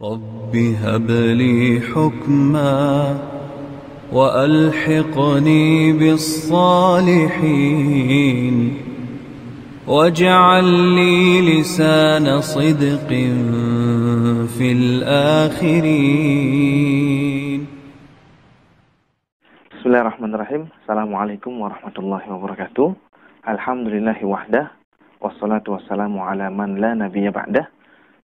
رب هب لي حكما وألحقني بالصالحين واجعل لي لسان صدق في الآخرين. Bismillahirrahmanirrahim. Assalamualaikum warahmatullahi wabarakatuh. Alhamdulillahi wahdah. Wassalatu wassalamu ala man la nabiyya ba'dah.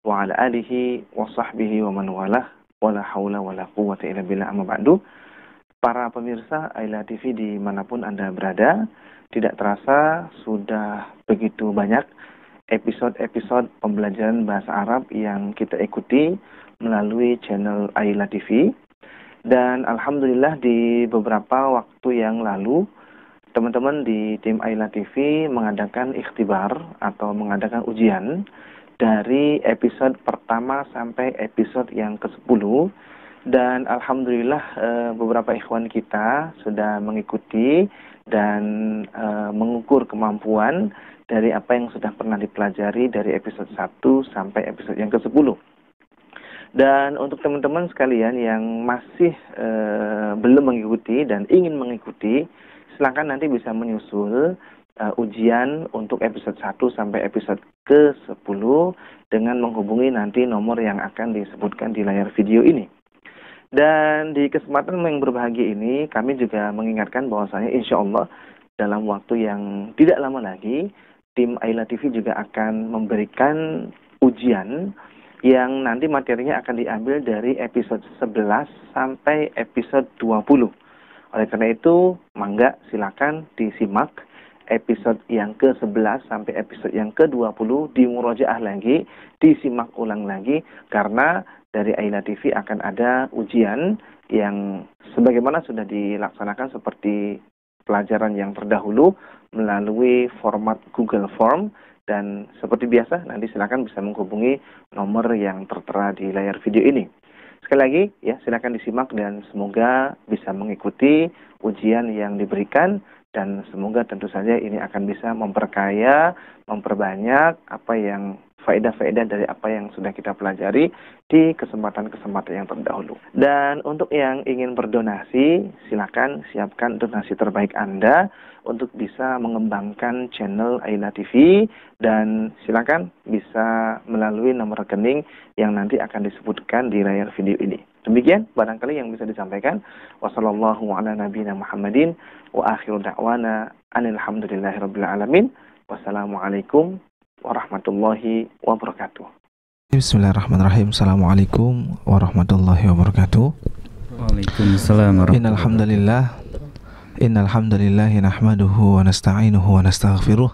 Wa ala alihi wa sahbihi wa man walah. Wa la hawla wa la quwwata illa billah amma ba'du. Para pemirsa Aila TV dimanapun Anda berada, tidak terasa sudah begitu banyak episode-episode pembelajaran bahasa Arab yang kita ikuti melalui channel Aila TV. Dan alhamdulillah di beberapa waktu yang lalu teman-teman di tim Aila TV mengadakan ikhtibar atau mengadakan ujian dari episode pertama sampai episode yang ke-10. Dan alhamdulillah beberapa ikhwan kita sudah mengikuti dan mengukur kemampuan dari apa yang sudah pernah dipelajari dari episode 1 sampai episode yang ke-10. Dan untuk teman-teman sekalian yang masih belum mengikuti dan ingin mengikuti, silakan nanti bisa menyusul ujian untuk episode 1 sampai episode ke-10 dengan menghubungi nanti nomor yang akan disebutkan di layar video ini. Dan di kesempatan yang berbahagia ini, kami juga mengingatkan bahwasanya insya Allah dalam waktu yang tidak lama lagi, tim Aila TV juga akan memberikan ujian yang nanti materinya akan diambil dari episode 11 sampai episode 20. Oleh karena itu, mangga silakan disimak episode yang ke-11 sampai episode yang ke-20, dimurojaah lagi, disimak ulang lagi, karena dari Aila TV akan ada ujian yang sebagaimana sudah dilaksanakan seperti pelajaran yang terdahulu melalui format Google Form. Dan seperti biasa, nanti silakan bisa menghubungi nomor yang tertera di layar video ini. Sekali lagi, ya silakan disimak dan semoga bisa mengikuti ujian yang diberikan. Dan semoga tentu saja ini akan bisa memperkaya, memperbanyak apa yang faedah-faedah dari apa yang sudah kita pelajari di kesempatan-kesempatan yang terdahulu. Dan untuk yang ingin berdonasi, silakan siapkan donasi terbaik Anda untuk bisa mengembangkan channel Aila TV, dan silakan bisa melalui nomor rekening yang nanti akan disebutkan di layar video ini. Demikian barangkali yang bisa disampaikan. Wassallallahu ala nabiyina Muhammadin wa akhiru da'wana alhamdulillahirabbil alamin. Wassalamualaikum warahmatullahi wabarakatuh. Bismillahirrahmanirrahim. Assalamualaikum warahmatullahi wabarakatuh. Waalaikumsalam warahmatullahi wabarakatuh. Innal hamdalillah nahmaduhu wa nasta'inuhu wa nastaghfiruh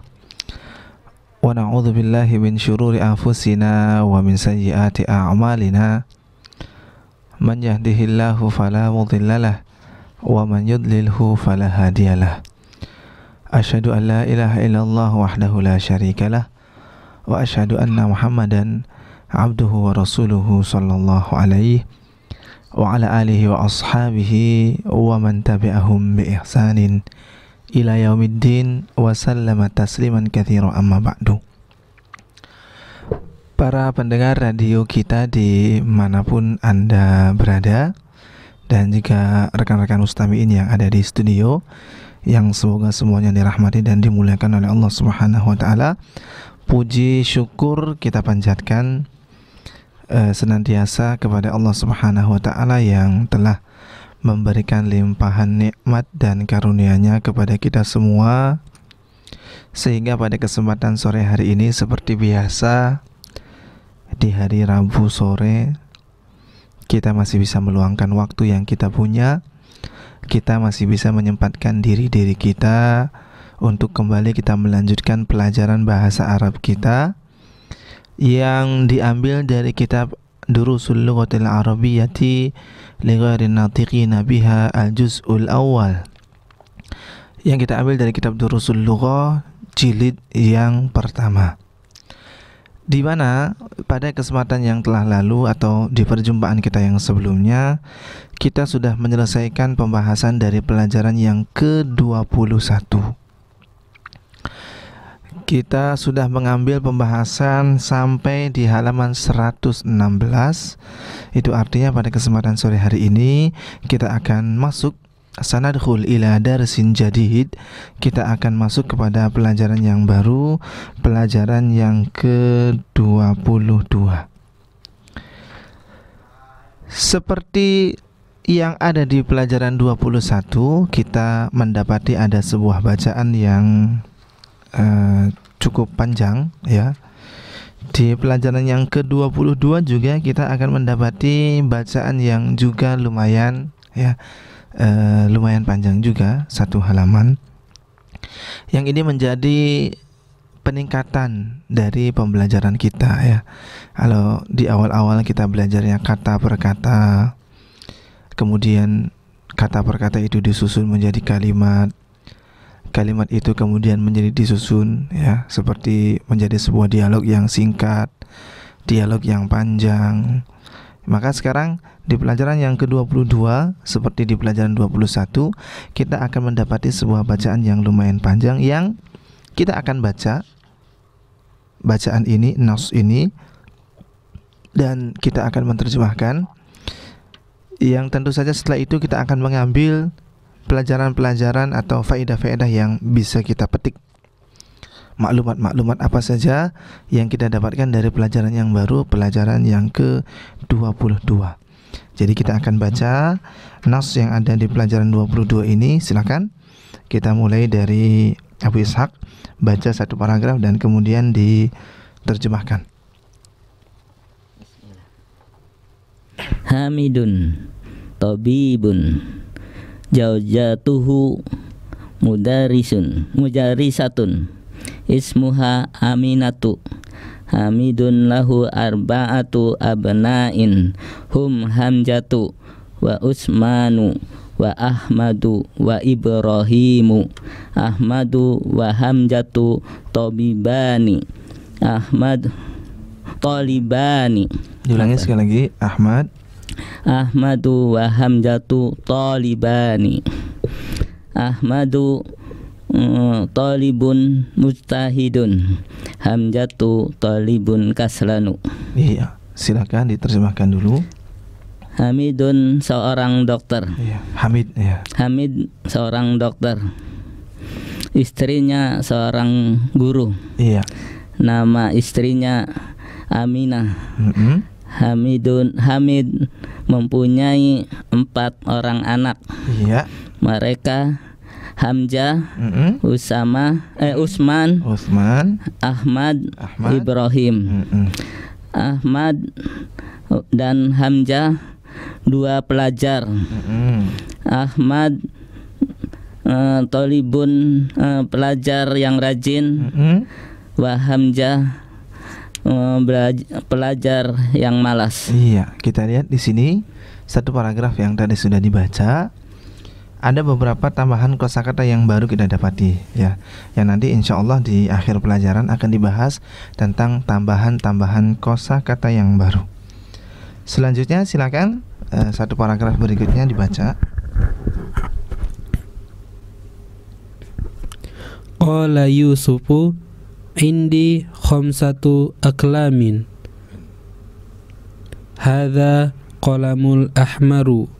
wa na'udzu billahi min syururi anfusina wa min sayyiati a'malina. Man yahdihillahu fala mudhillalah wa man yudlilhu fala hadiyalah. Asyhadu an la ilaha illallah wahdahu la syarikalah wa asyhadu anna Muhammadan abduhu wa rasuluhu sallallahu alaihi wa ala alihi wa ashabihi wa man tabi'ahum bi ihsanin ila yaumiddin wa sallama tasliman katsiran, amma ba'du. Para pendengar radio kita dimanapun Anda berada, dan juga rekan-rekan Ustamiin yang ada di studio, yang semoga semuanya dirahmati dan dimuliakan oleh Allah Subhanahu wa taala. Puji syukur kita panjatkan senantiasa kepada Allah Subhanahu wa taala yang telah memberikan limpahan nikmat dan karunia-Nya kepada kita semua, sehingga pada kesempatan sore hari ini seperti biasa di hari Rabu sore kita masih bisa meluangkan waktu yang kita punya. Kita masih bisa menyempatkan diri kita untuk kembali kita melanjutkan pelajaran bahasa Arab kita yang diambil dari kitab Durusul Lughatil Arabiyyati li ghairi natiqina biha al-juz'ul awal, yang kita ambil dari kitab Durusul Lughah jilid yang pertama, di mana pada kesempatan yang telah lalu atau di perjumpaan kita yang sebelumnya, kita sudah menyelesaikan pembahasan dari pelajaran yang ke-21. Kita sudah mengambil pembahasan sampai di halaman 116. Itu artinya pada kesempatan sore hari ini kita akan masuk sanadkhul ila darsin jadid. Kita akan masuk kepada pelajaran yang baru, pelajaran yang ke-22. Seperti yang ada di pelajaran 21, kita mendapati ada sebuah bacaan yang cukup panjang ya. Di pelajaran yang ke-22 juga kita akan mendapati bacaan yang juga lumayan ya, lumayan panjang juga, satu halaman. Yang ini menjadi peningkatan dari pembelajaran kita ya. Kalau di awal-awal kita belajarnya kata per kata, kemudian kata per kata itu disusun menjadi kalimat, kalimat itu kemudian menjadi disusun ya, seperti menjadi sebuah dialog yang singkat, dialog yang panjang. Maka sekarang di pelajaran yang ke-22 seperti di pelajaran 21, kita akan mendapati sebuah bacaan yang lumayan panjang yang kita akan baca bacaan ini, nas ini, dan kita akan menerjemahkan. Yang tentu saja setelah itu kita akan mengambil pelajaran-pelajaran atau faedah-faedah yang bisa kita petik, maklumat-maklumat apa saja yang kita dapatkan dari pelajaran yang baru, pelajaran yang ke-22. Jadi kita akan baca nas yang ada di pelajaran 22 ini. Silakan kita mulai dari Abu Ishaq, baca satu paragraf dan kemudian diterjemahkan. Hamidun tabibun Jaujatuhu mujarisatun ismuha Aminatu. Hamidun lahu arba'atu abna'in hum Hamjatu wa Usmanu wa Ahmadu wa Ibrahimu. Ahmadu wa Hamjatu tabibani. Ahmad talibani. Diulangi sekali lagi. Ahmadu wa Hamjatu talibani. Ahmadu talibun mujtahidun. Hamjatu talibun kaslanu. Iya, silakan diterjemahkan dulu. Hamidun seorang dokter. Iya, Hamid ya. Hamid seorang dokter. Istrinya seorang guru. Iya. Nama istrinya Aminah. Hamid mempunyai 4 orang anak. Iya. Mereka Hamzah, Usman, Ahmad, Ibrahim. Ahmad dan Hamzah 2 pelajar. Ahmad talibun pelajar yang rajin. Wa Hamzah pelajar yang malas. Iya, kita lihat di sini satu paragraf yang tadi sudah dibaca. Ada beberapa tambahan kosakata yang baru kita dapati ya. Yang nanti insya Allah di akhir pelajaran akan dibahas tentang tambahan-tambahan kosakata yang baru. Selanjutnya silakan satu paragraf berikutnya dibaca. Qala Yusufu indi khamsatu aklamin. Hadza qalamul ahmaru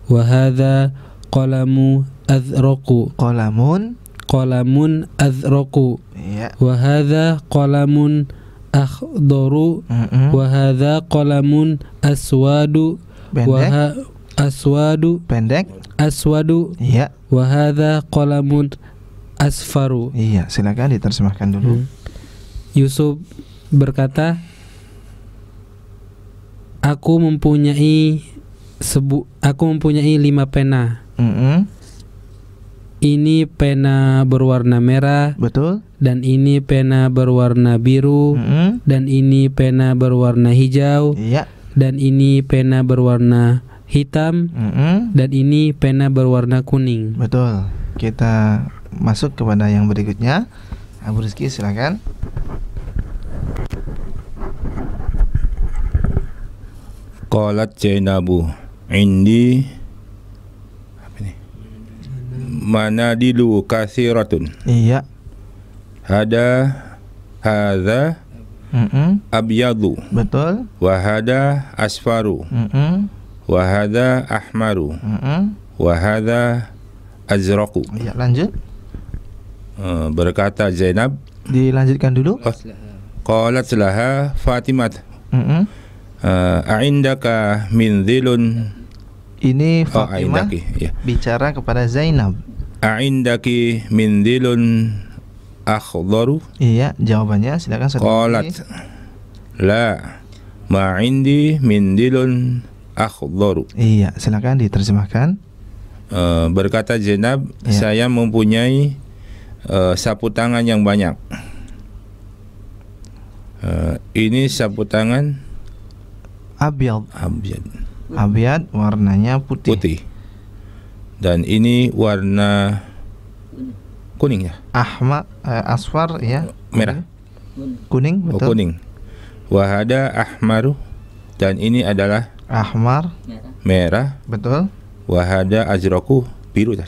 wa hadza qalamu azraqu. Qalamun azraqu. Iya. Wa hadza qalamun akhdaru wa hadza qalamun aswadu. Pendek. Aswadu. Iya. Wa hadza qalamun asfaru. Iya, silakan diterjemahkan dulu. Yusuf berkata, aku mempunyai 5 pena. Ini pena berwarna merah. Betul. Dan ini pena berwarna biru. Dan ini pena berwarna hijau. Iya. Dan ini pena berwarna hitam. Dan ini pena berwarna kuning. Betul. Kita masuk kepada yang berikutnya. Abu Rizky silakan. Qalat Zainabu indi manadilu kathiratun. Iya. Hada hadza abyadu. Betul. Wa hadza asfaru. Wa hadza ahmaru. Wa hadza azraqu. Ya, lanjut. Berkata Zainab, dilanjutkan dulu. Qalat laha Fatimah, a'indaka min dhilun. Ini Fatimah ya. bicara kepada Zainab. A'indaki min dhilun akhdaru. Iya, jawabannya silakan saudara. Qalat la ma indi min dhilun akhdaru. Iya, silakan diterjemahkan. Berkata Zainab, saya mempunyai sapu tangan yang banyak. Ini sapu tangan abyad. Abyad warnanya putih. Dan ini warna kuning ya. Asfar ya. Merah. Kuning, betul. Kuning. Wahada ahmaru, dan ini adalah ahmar, merah. Betul. Wahada azraku, biru.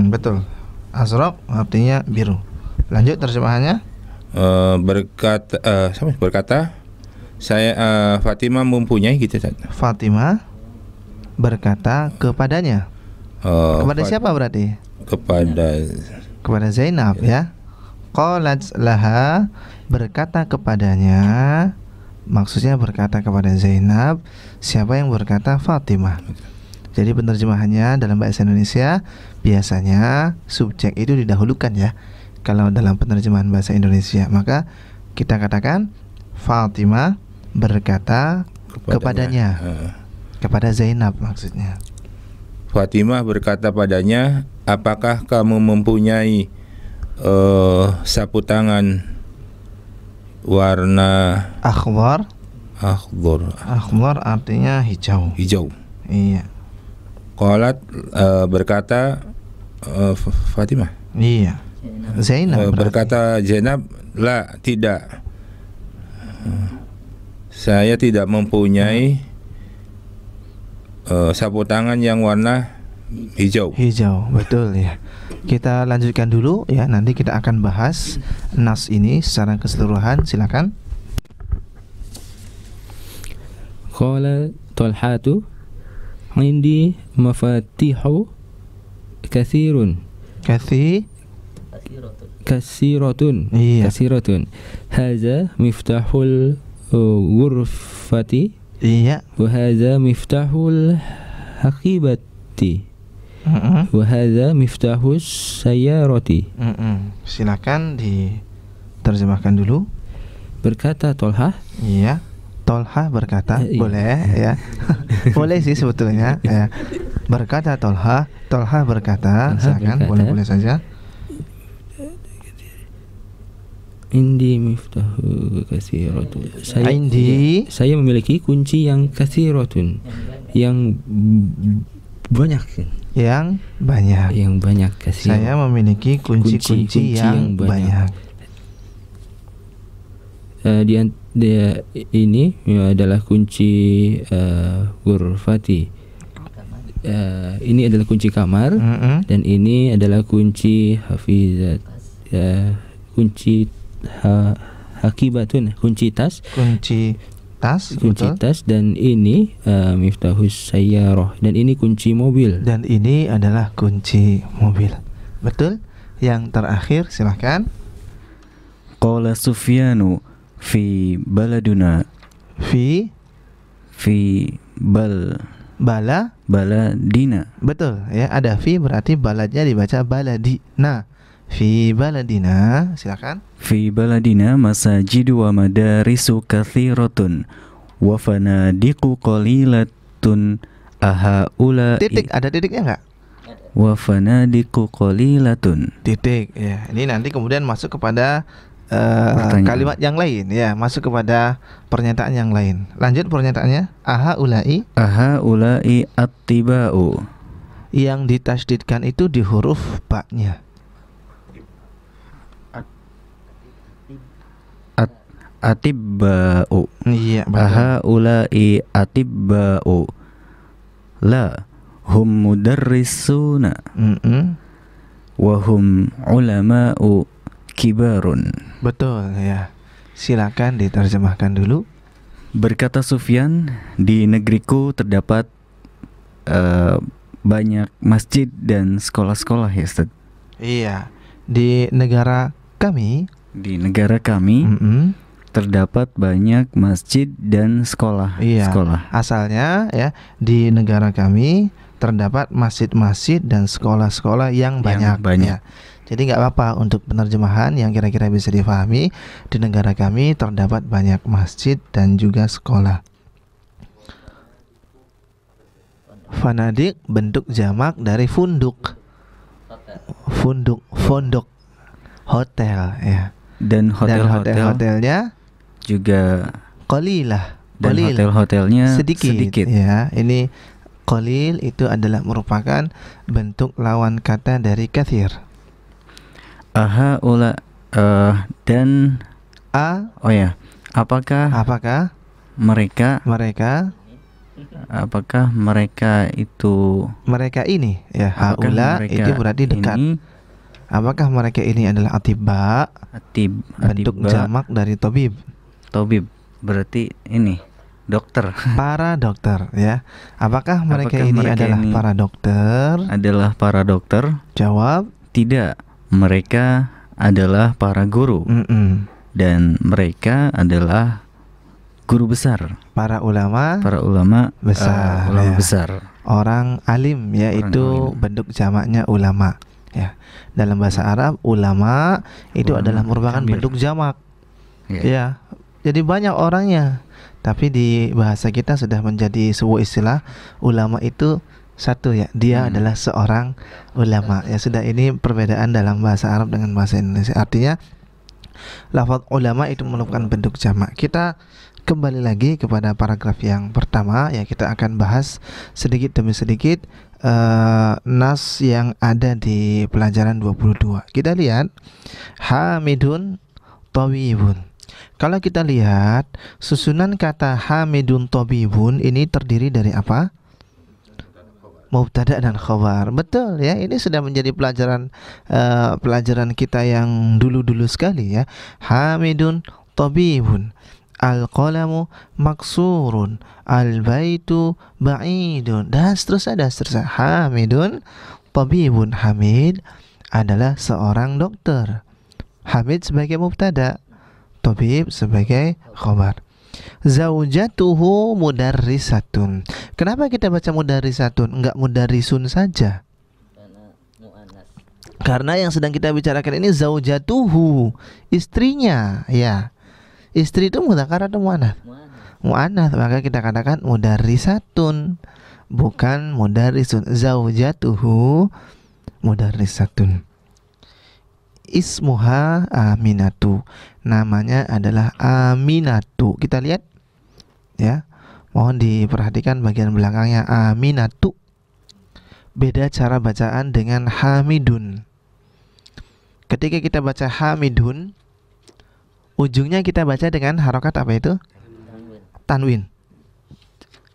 Betul. Azraq artinya biru. Lanjut terjemahannya. Berkata saya Fatimah mempunyai gitu. Fatimah berkata kepadanya. Kepada siapa berarti? Kepada Zainab ya. Qalat laha, berkata kepadanya. Maksudnya berkata kepada Zainab. Siapa yang berkata? Fatimah. Jadi penerjemahannya dalam bahasa Indonesia biasanya subjek itu didahulukan ya. Kalau dalam penerjemahan bahasa Indonesia maka kita katakan Fatimah berkata kepadanya. Kepada Zainab maksudnya. Fatimah berkata padanya, apakah kamu mempunyai sapu tangan warna akhbar? Akhbar artinya hijau. Iya. Qalat berkata Fatimah. Iya. Zainab berkata Zainab, la, tidak. Saya tidak mempunyai sapu tangan yang warna hijau. Hijau, betul ya. Kita lanjutkan dulu ya, nanti kita akan bahas nas ini secara keseluruhan. Silakan. Qala Talhatu, indi mafatihu kathirun. Kasiratun. Iya. Kasiratun. Hadza miftahul ghurfati. Iya. Wa hadza miftahul haqibati. Wa hadza miftahus sayyarati. Silakan diterjemahkan dulu. Berkata Tolha. Iya. Tolha berkata, boleh ya. Boleh sih sebetulnya ya. Berkata Tolha berkata, silakan, boleh saja. Indi miftahu katsiratun. Saya memiliki kunci yang katsiratun, yang banyak. Yang banyak. Saya memiliki kunci-kunci yang banyak. Dia ini adalah kunci ghurfati. Ini adalah kunci kamar, dan ini adalah kunci hafizat. Kunci hakibatun, kunci tas, dan ini miftahus sayyarah, dan ini kunci mobil, dan ini adalah kunci mobil. Betul. Yang terakhir silahkan. Qala Sufyanu fi baladuna baladina. Betul ya, ada fi berarti baladnya dibaca baladina. Fi baladina, silakan. Fi baladina masajidu wa madarisu kathiratun wa fanadiqu qalilatun ahaula. Titik, ada titiknya enggak? Wa fanadiqu qalilatun. Titik ya. Ini nanti kemudian masuk kepada kalimat yang lain ya, masuk kepada pernyataan yang lain. Lanjut pernyataannya. Ahaulai attiba'u. Yang ditasydidkan itu di huruf ba-nya. Atibba'u. Iya, ahaulai atibba'u. La hum mudarrisuna. Wa hum ulama'u kibarun. Betul ya. Silakan diterjemahkan dulu. Berkata Sufyan, di negeriku terdapat banyak masjid dan sekolah-sekolah ya Ustaz. Iya, di negara kami. Di negara kami terdapat banyak masjid dan sekolah. Iya. Sekolah. Asalnya ya, di negara kami terdapat masjid-masjid dan sekolah-sekolah yang banyak. Ya. Jadi nggak apa-apa untuk penerjemahan yang kira-kira bisa difahami. Di negara kami terdapat banyak masjid dan juga sekolah. Fanadik bentuk jamak dari funduk. Fondok, hotel ya. Dan hotel-hotelnya juga qalilah. Dan hotel-hotelnya sedikit. Ya, ini qalil itu adalah merupakan bentuk lawan kata dari kathir. Dan apakah mereka ini ya, haula itu berarti dekat. Apakah mereka ini adalah atibba? Bentuk jamak dari tabib. Tabib berarti ini dokter. Para dokter ya. Apakah mereka ini adalah para dokter? Adalah para dokter? Jawab tidak. Mereka adalah para guru. Dan mereka adalah guru besar. Para ulama besar. Ulama besar. Orang alim ya, itu bentuk jamaknya ulama. Ya, dalam bahasa Arab ulama itu adalah merupakan bentuk jamak. Ya, jadi banyak orangnya. Tapi di bahasa kita sudah menjadi sebuah istilah, ulama itu satu ya, dia adalah seorang ulama. Ya sudah, ini perbedaan dalam bahasa Arab dengan bahasa Indonesia. Artinya lafaz ulama itu merupakan bentuk jamak. Kita kembali lagi kepada paragraf yang pertama ya, kita akan bahas sedikit demi sedikit nas yang ada di pelajaran 22. Kita lihat hamidun tabibun. Kalau kita lihat susunan kata hamidun tabibun ini terdiri dari apa? Mubtada dan khabar. Betul ya, ini sudah menjadi pelajaran kita yang dulu-dulu sekali ya. Hamidun tabibun, al-qalamu maksurun, al-baitu ba'idun, dan seterusnya. Hamidun tabibun. Hamid adalah seorang dokter. Hamid sebagai mubtada, tabib sebagai khabar. Zaujatuhu mudarrisatun. Kenapa kita baca mudarrisatun, enggak mudarrisun saja? Karena yang sedang kita bicarakan ini zaujatuhu, istrinya ya. Istri itu mudzakkar atau muannats? Muannats, maka kita katakan mudarrisatun, bukan mudarrisun. Zaujatuhu mudarrisatun. Ismuha Aminatu, namanya adalah Aminatu. Kita lihat ya, mohon diperhatikan bagian belakangnya, Aminatu. Beda cara bacaan dengan Hamidun. Ketika kita baca Hamidun, ujungnya kita baca dengan harokat apa itu? Tanwin.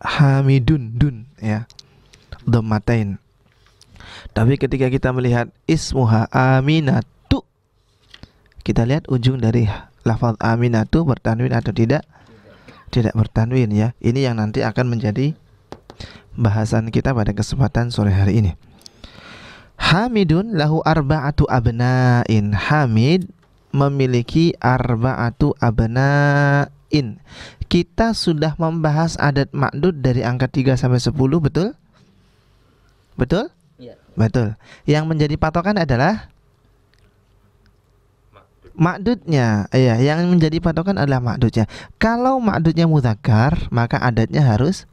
Hamidun, dun ya, dhammatain. Tapi ketika kita melihat ismuha Aminatu, kita lihat ujung dari lafaz Aminatu bertanwin atau tidak? Tidak bertanwin ya. Ini yang nanti akan menjadi bahasan kita pada kesempatan sore hari ini. Hamidun lahu arba'atu abna'in. Hamid memiliki arba'atu abna'in. Kita sudah membahas adat ma'dud dari angka 3 sampai 10, betul? Betul? Ya. Betul. Yang menjadi patokan adalah ma'dudnya. Ya, yang menjadi patokan adalah ma'dudnya. Kalau ma'dudnya mudzakkar, maka adatnya harus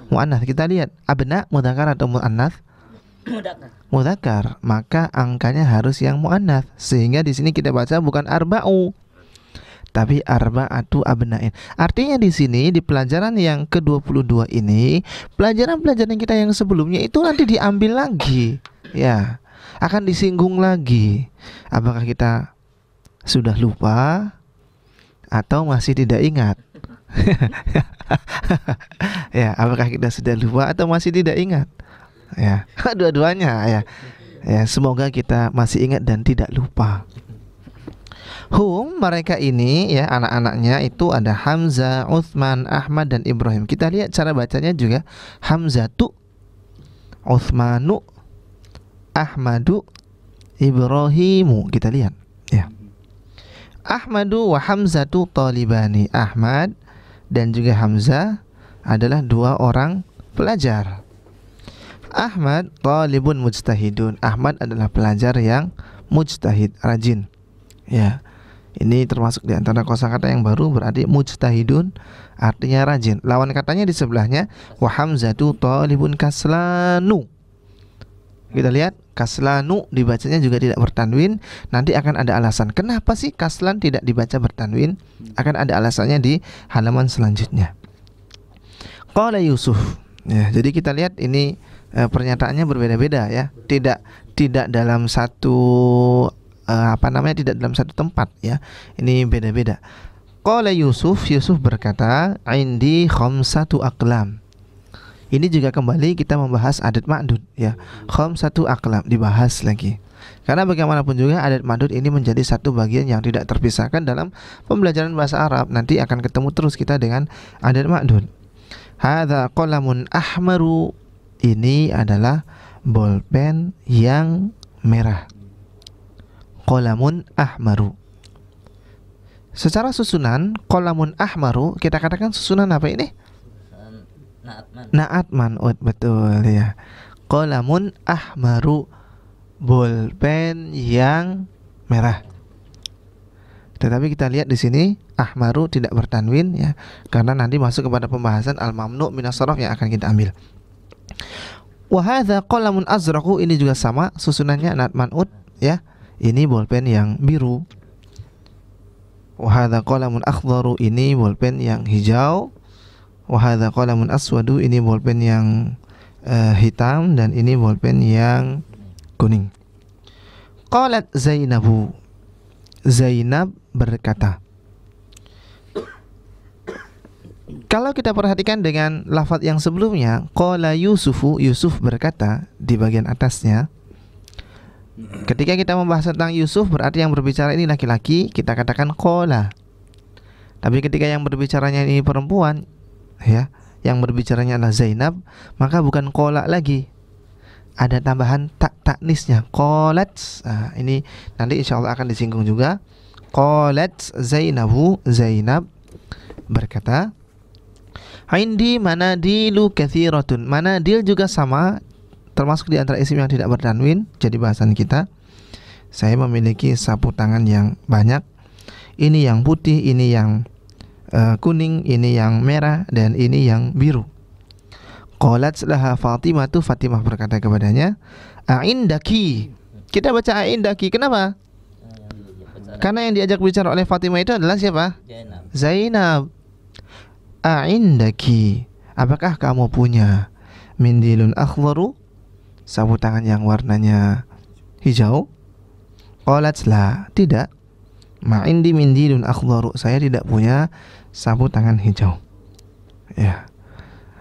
muannats. Kita lihat abna mudzakkar atau muannats? Mudzakkar. Maka angkanya harus yang muannats. Sehingga di sini kita baca bukan arba'u, tapi arba'atu abna'in. Artinya di sini di pelajaran yang ke-22 ini, pelajaran-pelajaran kita yang sebelumnya itu nanti diambil lagi. Ya, akan disinggung lagi. Apakah kita sudah lupa atau masih tidak ingat? Ya, apakah kita sudah lupa atau masih tidak ingat? Ya, dua-duanya ya. Ya, semoga kita masih ingat dan tidak lupa. Mereka ini ya, anak-anaknya itu ada Hamzah, Utsman, Ahmad dan Ibrahim. Kita lihat cara bacanya juga, Hamzatu, Utsmanu, Ahmadu, Ibrahimu. Kita lihat ya. Ahmadu wa Hamzatu talibani. Ahmad dan juga Hamzah adalah dua orang pelajar. Ahmad talibun mujtahidun. Ahmad adalah pelajar yang mujtahid, rajin. Ya. Ini termasuk di antara kosakata yang baru, berarti mujtahidun artinya rajin. Lawan katanya di sebelahnya, wa Hamzatu talibun kaslanu. Kita lihat, kaslanu dibacanya juga tidak bertanwin. Nanti akan ada alasan kenapa sih kaslan tidak dibaca bertanwin. Akan ada alasannya di halaman selanjutnya. Qala Yusuf. Ya, jadi kita lihat ini pernyataannya berbeda-beda ya. Tidak dalam satu tidak dalam satu tempat ya. Ini beda-beda. Qala Yusuf berkata, "Indi khamsatu aqlam." Ini juga kembali kita membahas adat ma'dud ya. Khamsatu aqlam dibahas lagi. Karena bagaimanapun juga adat ma'dud ini menjadi satu bagian yang tidak terpisahkan dalam pembelajaran bahasa Arab. Nanti akan ketemu terus kita dengan adat ma'dud. Hadza qalamun ahmaru. Ini adalah bolpen yang merah. Qalamun ahmaru. Secara susunan qalamun ahmaru, kita katakan susunan apa ini? Na'at man'ut, betul ya. Qalamun ahmaru, bolpen yang merah. Tetapi kita lihat di sini ahmaru tidak bertanwin ya, karena nanti masuk kepada pembahasan al-mamnu' minas sarf yang akan kita ambil. Wa hadza qalamun azraqu, ini juga sama susunannya na'at man'ut ya. Ini bolpen yang biru. Wa hadza qalamun akhdharu, ini bolpen yang hijau. Wa hadza qalamun aswadu, ini bolpen yang hitam, dan ini bolpen yang kuning. Qalat Zainabu. Zainab berkata. Kalau kita perhatikan dengan lafaz yang sebelumnya, qala Yusufu, Yusuf berkata di bagian atasnya. Ketika kita membahas tentang Yusuf, berarti yang berbicara ini laki-laki, kita katakan qala. Tapi ketika yang berbicaranya ini perempuan, ya, yang berbicaranya adalah Zainab, maka bukan qala lagi. Ada tambahan taknisnya, qalat. Nah, ini nanti insyaallah akan disinggung juga. Qalat Zainabu, Zainab berkata, "Indi manadilu katsiratun." Manadil juga sama, termasuk di antara isim yang tidak bertanwin. Jadi bahasan kita, saya memiliki sapu tangan yang banyak. Ini yang putih, ini yang kuning, ini yang merah, dan ini yang biru. Qalat laha Fatimah, Fatimah berkata kepadanya, "A'indaki." Kita baca a'indaki. Kenapa? Karena yang diajak bicara oleh Fatimah itu adalah siapa? Zainab. A'indaki, apakah kamu punya mindilun akhdharu, sapu tangan yang warnanya hijau? Qalat la, tidak. Ma'indi mindilun akhdharu, saya tidak punya sapu tangan hijau. Ya.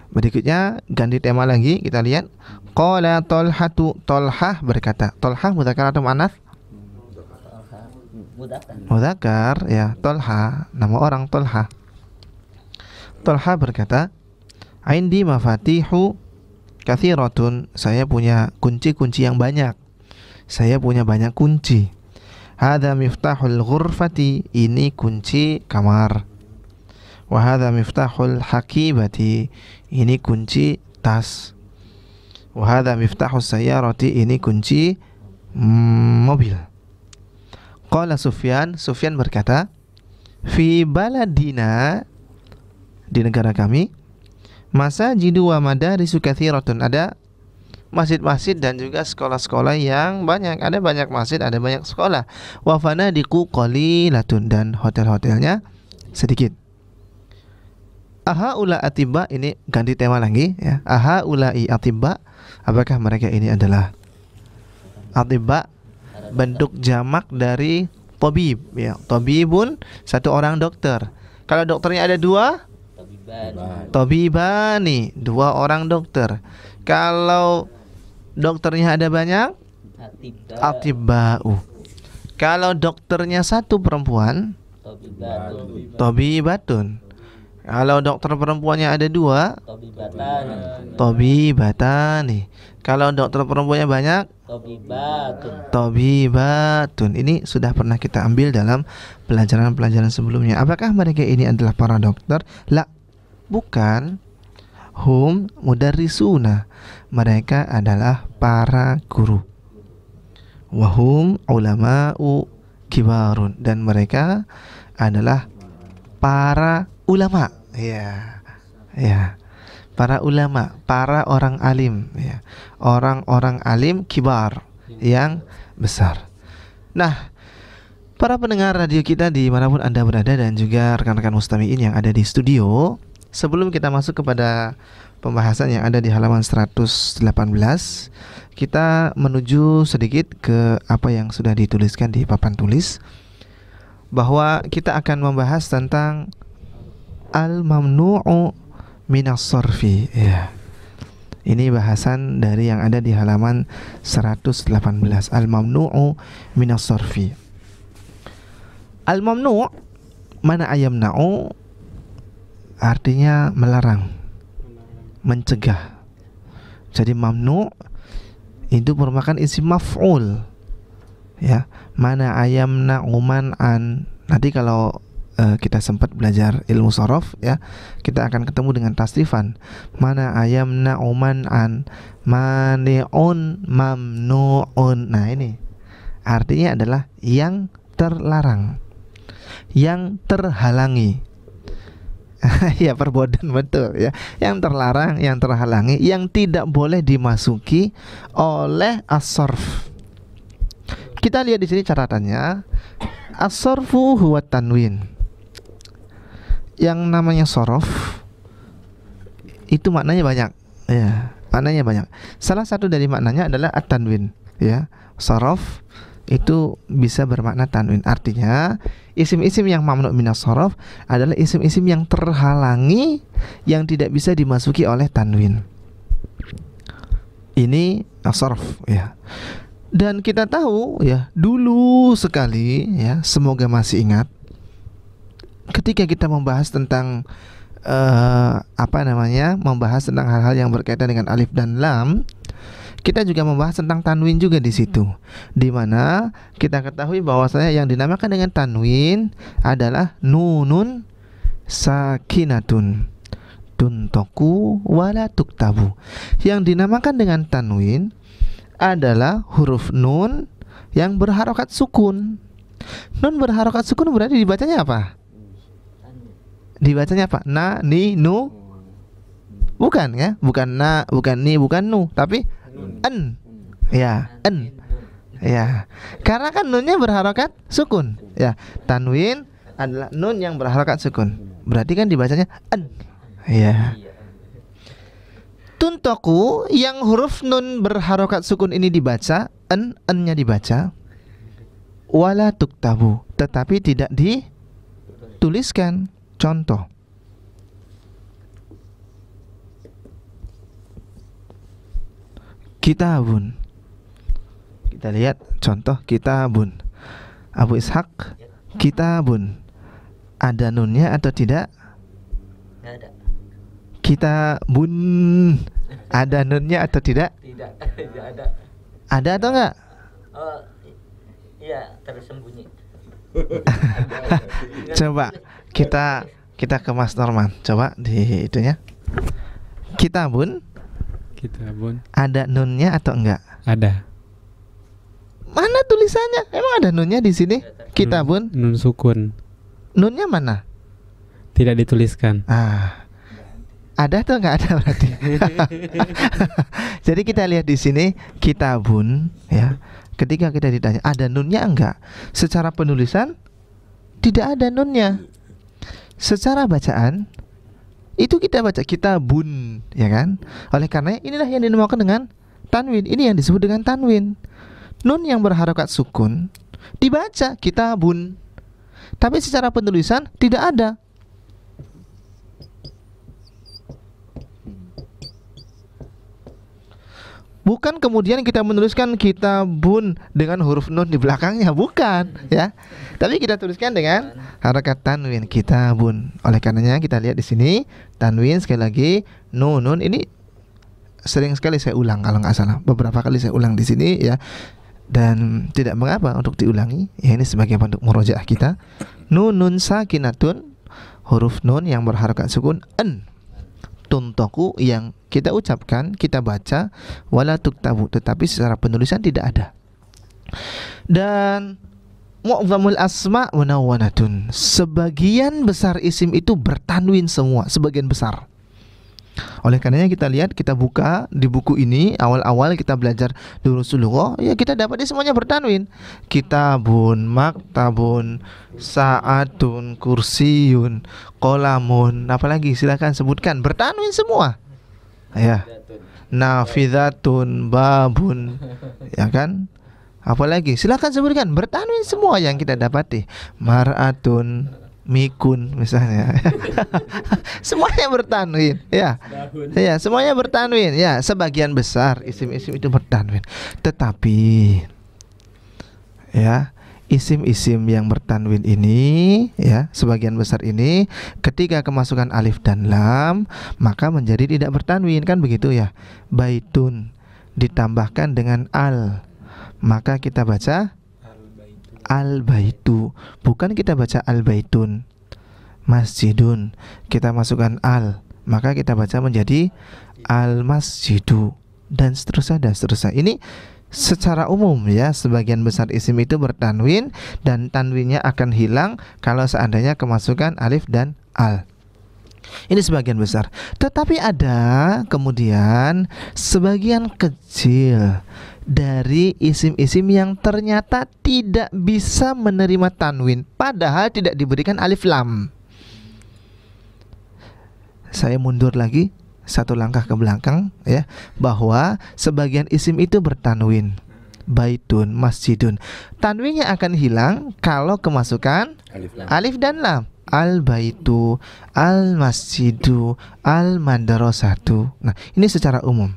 Berikutnya ganti tema lagi, kita lihat. Qala Talhatu, Talhah berkata. Talhah mudzakkar atau muannats? Mudzakkar ya, Talha, nama orang Talha. Talha berkata, "Indi mafatihu katsiratun." Saya punya kunci-kunci yang banyak. Saya punya banyak kunci. Hadza miftahul ghurfati, ini kunci kamar. Wa hadza miftahul hakibati, ini kunci tas. Wa hadza miftahus sayyarati, ini kunci mobil. Qala Sufyan, Sufyan berkata, "Fi baladina," di negara kami, "masajidu wa madarisu katsiratun." Ada masjid-masjid dan juga sekolah-sekolah yang banyak. Ada banyak masjid, ada banyak sekolah. Wa fanadiqu qalilatun, dan hotel-hotelnya sedikit. Aha ula atibba, ini ganti tema lagi ya. Aha ulai atibba, apakah mereka ini adalah atibba? Bentuk jamak dari tabib ya. Tabibun, satu orang dokter. Kalau dokternya ada dua, tabibani, dua orang dokter. Kalau dokternya ada banyak, atibba'u. Kalau dokternya satu perempuan, tobibatun. Kalau dokter perempuannya ada dua, tobibatani. Kalau dokter perempuannya banyak, tobibatun. Ini sudah pernah kita ambil dalam pelajaran-pelajaran sebelumnya. Apakah mereka ini adalah para dokter? La, bukan. Hum mudarrisuna. Mereka adalah para guru. Wahum ulama'u kibarun. Dan mereka adalah para ulama. Ya, ya, para ulama, para orang alim, ya, orang-orang alim kibar yang besar. Nah, para pendengar radio kita dimanapun Anda berada dan juga rekan-rekan mustami'in yang ada di studio, sebelum kita masuk kepada pembahasan yang ada di halaman 118, kita menuju sedikit ke apa yang sudah dituliskan di papan tulis, bahwa kita akan membahas tentang al-mamnu'u minas sarfi. Ya. Ini bahasan dari yang ada di halaman 118. Al-mamnu'u minas sarfi. Al-mamnu' mana ayamna'u, artinya melarang, mencegah. Jadi mamnu' itu merupakan isim maf'ul. Ya, mana ayamna'u man'an. Nanti kalau kita sempat belajar ilmu sorof, ya, kita akan ketemu dengan tasrifan. Mana ayamna uman'an, mani'un mamnu'un. Nah, ini artinya adalah yang terlarang, yang terhalangi. Ya, perbuatan betul, ya, yang terlarang, yang terhalangi, yang tidak boleh dimasuki oleh as-sarf. Kita lihat di sini catatannya. As-sarfu huwa tanwin. Yang namanya sorof itu maknanya banyak, ya, maknanya banyak. Salah satu dari maknanya adalah at-tanwin, ya. Sorof itu bisa bermakna tanwin. Artinya isim-isim yang mamnu' minas sorof adalah isim-isim yang terhalangi, yang tidak bisa dimasuki oleh tanwin. Ini as-sorof, ya. Dan kita tahu, ya, dulu sekali, ya, semoga masih ingat, ketika kita membahas tentang membahas tentang hal-hal yang berkaitan dengan alif dan lam, kita juga membahas tentang tanwin juga di situ, di mana kita ketahui bahwasanya yang dinamakan dengan tanwin adalah nunun sakinatun tuntoku wala tuktabu. Yang dinamakan dengan tanwin adalah huruf nun yang berharokat sukun. Nun berharokat sukun berarti dibacanya apa? Dibacanya apa? Na, ni, nu. Bukan, ya? Bukan na, bukan ni, bukan nu, tapi en. Ya, en. Ya. Karena kan nunnya berharokat sukun. Ya. Tanwin adalah nun yang berharokat sukun. Berarti kan dibacanya en. Ya. Tuntoku yang huruf nun berharokat sukun ini dibaca, en-nya dibaca. Wala tuktabu, tetapi tidak dituliskan. Contoh, kitabun. Kita lihat contoh kitabun. Abu Ishaq, kitabun. Ada nunnya atau tidak? Tidak ada. Kitabun. Ada nunnya atau tidak? Tidak, tidak ada. Ada atau enggak? Oh, iya, tersembunyi. Coba kita ke Mas Norman. Coba di itunya. Kitabun. Kitabun. Ada nunnya atau enggak? Ada. Mana tulisannya? Emang ada nunnya di sini? Kitabun. Nun sukun. Nunnya mana? Tidak dituliskan. Ada atau enggak ada berarti? Jadi kita lihat di sini kitabun, ya. Ketika kita ditanya ada nunnya enggak? Secara penulisan tidak ada nunnya. Secara bacaan itu kita baca kitabun, ya kan? Oleh karena inilah yang dinamakan dengan tanwin. Ini yang disebut dengan tanwin. Nun yang berharokat sukun dibaca kitabun, tapi secara penulisan tidak ada. Bukan kemudian kita menuliskan kitabun dengan huruf nun di belakangnya, bukan ya. Tapi kita tuliskan dengan harakat tanwin, kitabun. Oleh karenanya kita lihat di sini tanwin sekali lagi, nun ini sering sekali saya ulang kalau nggak salah. Beberapa kali saya ulang di sini ya. Dan tidak mengapa untuk diulangi. Ya, ini sebagai bentuk murojaah kita. Nunun sakinatun, huruf nun yang berharakat sukun en. Tuntoku yang kita ucapkan, kita baca, wala tuktabu, tetapi secara penulisan tidak ada. Dan mu'zamul asma munawwanatun, sebagian besar isim itu bertanwin semua, sebagian besar. Oleh karenanya kita lihat, kita buka di buku ini, awal-awal kita belajar durusul lughah, ya kita dapat semuanya bertanwin. Kitabun, maktabun, sa'atun, kursiyun, qolamun, apalagi silakan sebutkan, bertanwin semua. Ya. Nafidatun, babun, ya kan? Apalagi silakan sebutkan, bertanwin semua yang kita dapati. Mar'atun, mikun misalnya. Semuanya bertanwin ya. Ya, semuanya bertanwin ya. Sebagian besar isim-isim itu bertanwin. Tetapi ya, isim-isim yang bertanwin ini ya, sebagian besar ini ketika kemasukan alif dan lam maka menjadi tidak bertanwin, kan begitu ya. Baitun ditambahkan dengan al, maka kita baca al-baitu, bukan kita baca al-baitun. Masjidun, kita masukkan al, maka kita baca menjadi al-masjidu, dan seterusnya. Ini secara umum ya, sebagian besar isim itu bertanwin dan tanwinnya akan hilang kalau seandainya kemasukan alif dan al. Ini sebagian besar. Tetapi ada kemudian sebagian kecil dari isim-isim yang ternyata tidak bisa menerima tanwin, padahal tidak diberikan alif lam. Saya mundur lagi satu langkah ke belakang ya, bahwa sebagian isim itu bertanwin. Baitun, masjidun, tanwinnya akan hilang kalau kemasukan alif dan lam. Al-baitu, al-masjidu, al-madrasatu. Nah, ini secara umum.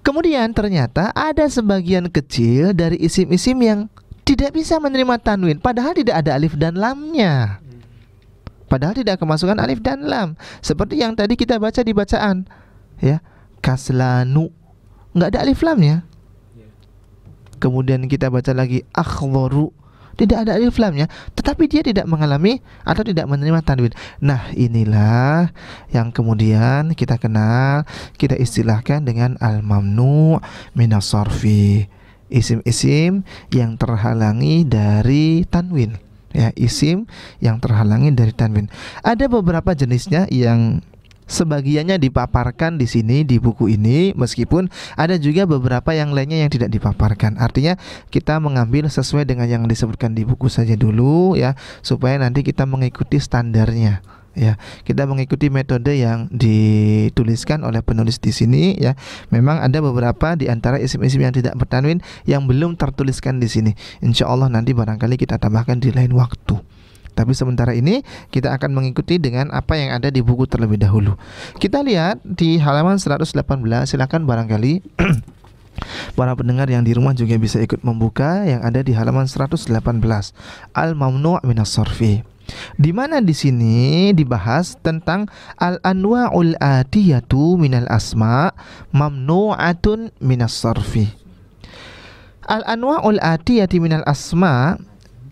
Kemudian ternyata ada sebagian kecil dari isim-isim yang tidak bisa menerima tanwin, padahal tidak ada alif dan lamnya. Padahal tidak kemasukan alif dan lam. Seperti yang tadi kita baca di bacaan ya, kaslanu, nggak ada alif lamnya. Kemudian kita baca lagi akhdharu, tidak ada alif lamnya, tetapi dia tidak mengalami atau tidak menerima tanwin. Nah, inilah yang kemudian kita kenal, kita istilahkan dengan al-mamnu' minas sarfi, isim-isim yang terhalangi dari tanwin ya, isim yang terhalangi dari tanwin. Ada beberapa jenisnya yang sebagiannya dipaparkan di sini di buku ini, meskipun ada juga beberapa yang lainnya yang tidak dipaparkan. Artinya kita mengambil sesuai dengan yang disebutkan di buku saja dulu ya, supaya nanti kita mengikuti standarnya ya. Kita mengikuti metode yang dituliskan oleh penulis di sini ya. Memang ada beberapa di antara isim-isim yang tidak bertanwin yang belum tertuliskan di sini. Insya Allah nanti barangkali kita tambahkan di lain waktu. Tapi sementara ini kita akan mengikuti dengan apa yang ada di buku terlebih dahulu. Kita lihat di halaman 118, silakan barangkali para pendengar yang di rumah juga bisa ikut membuka yang ada di halaman 118, al-mamnu' minas sarfi. Di mana di sini dibahas tentang al-anwa'ul atiyatu minal asma mamnu'atun minas sarfi. Al-anwa'ul atiyati minal asma,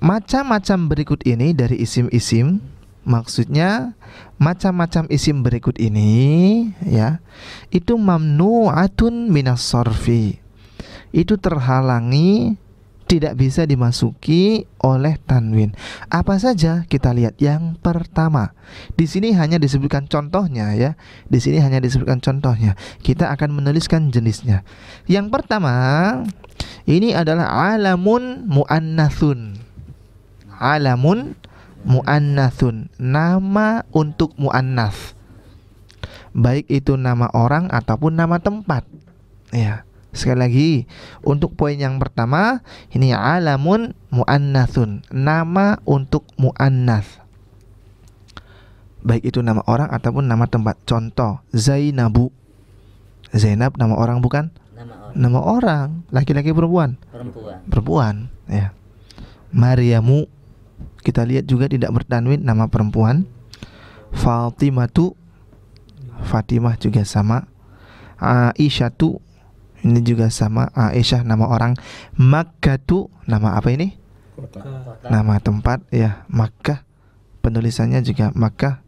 macam-macam berikut ini dari isim-isim, maksudnya macam-macam isim berikut ini ya, itu mamnu'atun minas sarfi, itu terhalangi, tidak bisa dimasuki oleh tanwin. Apa saja? Kita lihat yang pertama. Di sini hanya disebutkan contohnya ya. Di sini hanya disebutkan contohnya. Kita akan menuliskan jenisnya. Yang pertama, ini adalah alamun muannatsun. Alamun muannatsun, nama untuk muannats, baik itu nama orang ataupun nama tempat ya. Sekali lagi, untuk poin yang pertama ini alamun muannatsun, nama untuk muannats, baik itu nama orang ataupun nama tempat. Contoh, Zainabu, Zainab nama orang bukan? Nama nama orang, laki-laki perempuan? Perempuan, ya. Maryamu, kita lihat juga tidak bertanwin, nama perempuan. Fatimatu, Fatimah juga sama. Aisyatu, ini juga sama, Aisyah nama orang. Makkatu, nama apa ini? Nama tempat, ya, Makkah. Penulisannya juga Makkah.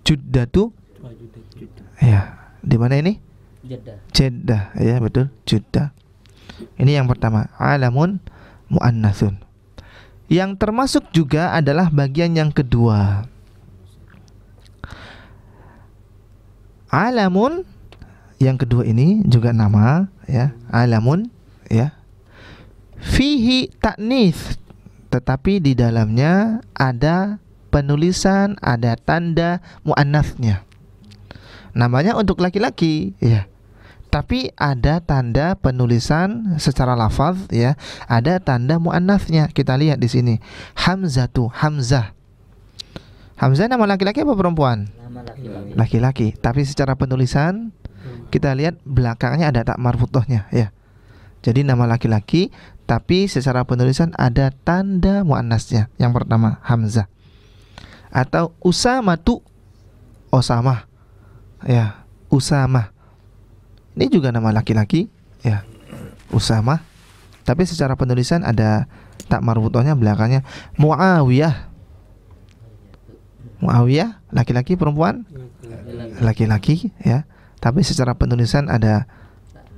Juddatu, ya, di mana ini? Jeddah, ya betul, Jeddah. Ini yang pertama, alamun muannatsun. Yang termasuk juga adalah bagian yang kedua. Alamun yang kedua ini juga nama, ya, alamun, ya. Fihi ta'nits, tetapi di dalamnya ada penulisan, ada tanda muannatsnya. Namanya untuk laki-laki, ya. Tapi ada tanda penulisan secara lafaz, ya. Ada tanda muannatsnya. Kita lihat di sini. Hamzatu, Hamzah. Hamzah nama laki-laki apa perempuan? Nama laki-laki. Laki-laki. Tapi secara penulisan kita lihat belakangnya ada tak marfutohnya, ya. Jadi nama laki-laki, tapi secara penulisan ada tanda muannasnya. Yang pertama Hamzah. Atau Usamatu, Osamah, ya, Usamah. Ini juga nama laki-laki, ya, Usamah. Tapi secara penulisan ada tak marfutohnya belakangnya. Muawiyah. Muawiyah laki-laki perempuan? Laki-laki, ya. Tapi secara penulisan ada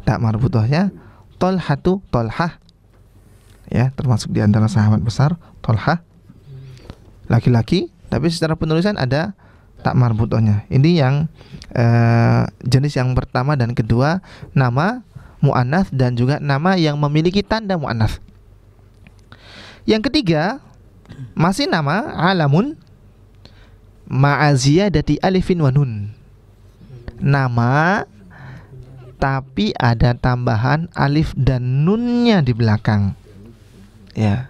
tak marfutohnya. Tolhatu, Tolhah, ya, termasuk di antara sahabat besar. Tolhah laki-laki, tapi secara penulisan ada tak marfutohnya. Ini yang jenis yang pertama dan kedua, nama muannats dan juga nama yang memiliki tanda muannats. Yang ketiga masih nama alamun ma'aziyadati alifin wa nun. Nama tapi ada tambahan alif dan nunnya di belakang, ya.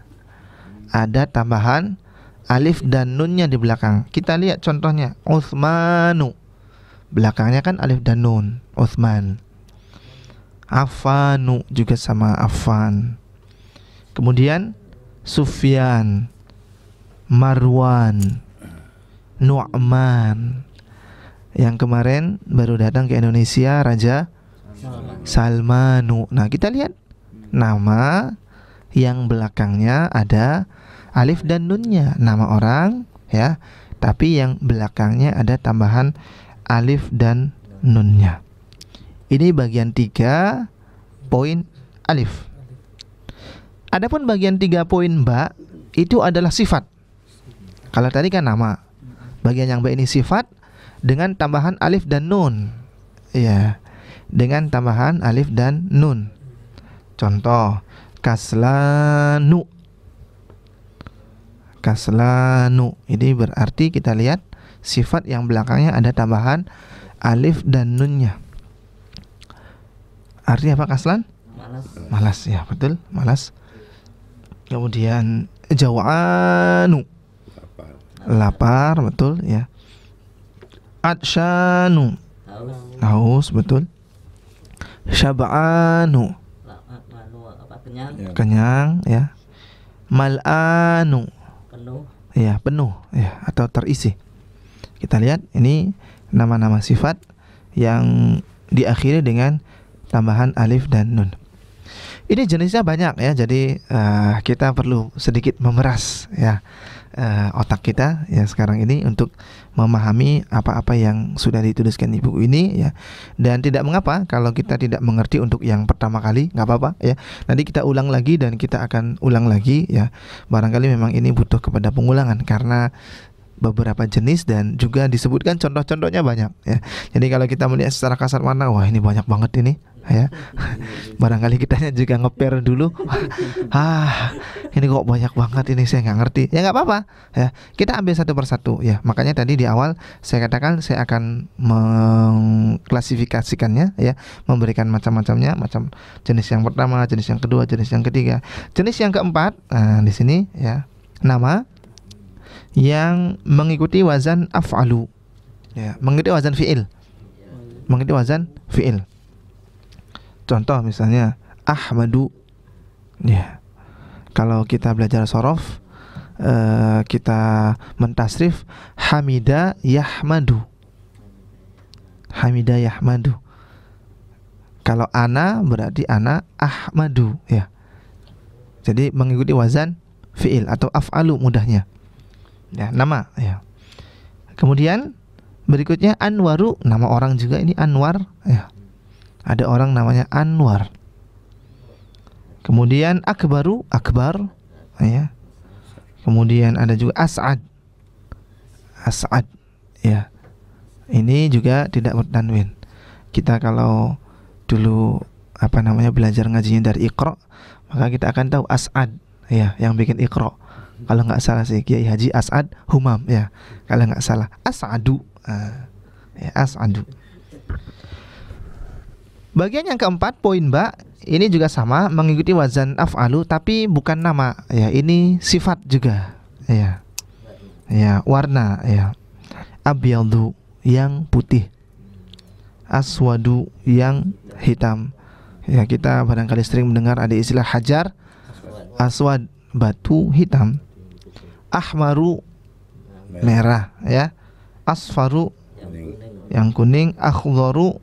Ada tambahan alif dan nunnya di belakang. Kita lihat contohnya. Utsmanu, belakangnya kan alif dan nun, Utsman. Affanu juga sama, Affan. Kemudian Sufyan, Marwan, Nu'man. Yang kemarin baru datang ke Indonesia, Raja Salmanu. Nah, kita lihat nama yang belakangnya ada alif dan nunnya, nama orang, ya, tapi yang belakangnya ada tambahan alif dan nunnya. Ini bagian 3 poin alif. Adapun bagian 3 poin ba itu adalah sifat. Kalau tadi kan nama, bagian yang ba ini sifat dengan tambahan alif dan nun, ya, dengan tambahan alif dan nun. Contoh, kaslanu. Kaslanu, ini berarti kita lihat sifat yang belakangnya ada tambahan alif dan nunnya. Artinya apa kaslan? Malas. Malas, ya betul, malas. Kemudian jawanu, lapar, betul, ya. Atsyanu, haus, betul. Syab'anu, Kenyang. kenyang, ya. Mal'anu, Penuh. ya, penuh, ya, atau terisi. Kita lihat ini nama-nama sifat yang diakhiri dengan tambahan alif dan nun. Ini jenisnya banyak, ya. Jadi kita perlu sedikit memeras, ya, otak kita, ya, sekarang ini untuk memahami apa-apa yang sudah dituliskan di buku ini, ya. Dan tidak mengapa kalau kita tidak mengerti untuk yang pertama kali, nggak apa-apa, ya. Nanti kita ulang lagi dan kita akan ulang lagi, ya. Barangkali memang ini butuh kepada pengulangan karena beberapa jenis dan juga disebutkan contoh-contohnya banyak, ya. Jadi kalau kita melihat secara kasat mata, wah ini banyak banget ini, ya. Barangkali kitanya juga ngeper dulu. Ini kok banyak banget ini, saya nggak ngerti. Ya nggak apa-apa, ya. Kita ambil satu persatu, ya. Makanya tadi di awal saya katakan saya akan mengklasifikasikannya, ya, memberikan macam-macamnya, macam jenis yang pertama, jenis yang kedua, jenis yang ketiga, jenis yang keempat. Di sini, ya, nama yang mengikuti wazan af'alu, ya, mengikuti wazan fi'il, mengikuti wazan fi'il. Contoh misalnya Ahmadu. Ya. Kalau kita belajar shorof, kita mentasrif Hamida Yahmadu. Hamida Yahmadu. Kalau ana berarti ana Ahmadu, ya. Jadi mengikuti wazan fi'il atau af'alu mudahnya. Ya, nama, ya. Kemudian berikutnya Anwaru, nama orang juga ini Anwar, ya. Ada orang namanya Anwar. Kemudian Akbaru, Akbar, ya. Kemudian ada juga As'ad. As'ad, ya. Ini juga tidak bertanwin. Kita kalau dulu belajar ngajinya dari Iqra, maka kita akan tahu As'ad, ya, yang bikin Iqra. Kalau nggak salah sih Kiai Haji As'ad Humam, ya. Kalau nggak salah As'adu, ya, As'adu. Bagian yang keempat, poin ba, ini juga sama, mengikuti wazan af'alu tapi bukan nama, ya. Ini sifat juga, ya. Ya, warna, ya. Abyadu, yang putih. Aswadu, yang hitam. Ya, kita barangkali sering mendengar ada istilah hajar aswad, batu hitam. Ahmaru, merah, ya. Asfaru, yang kuning. Akhdharu,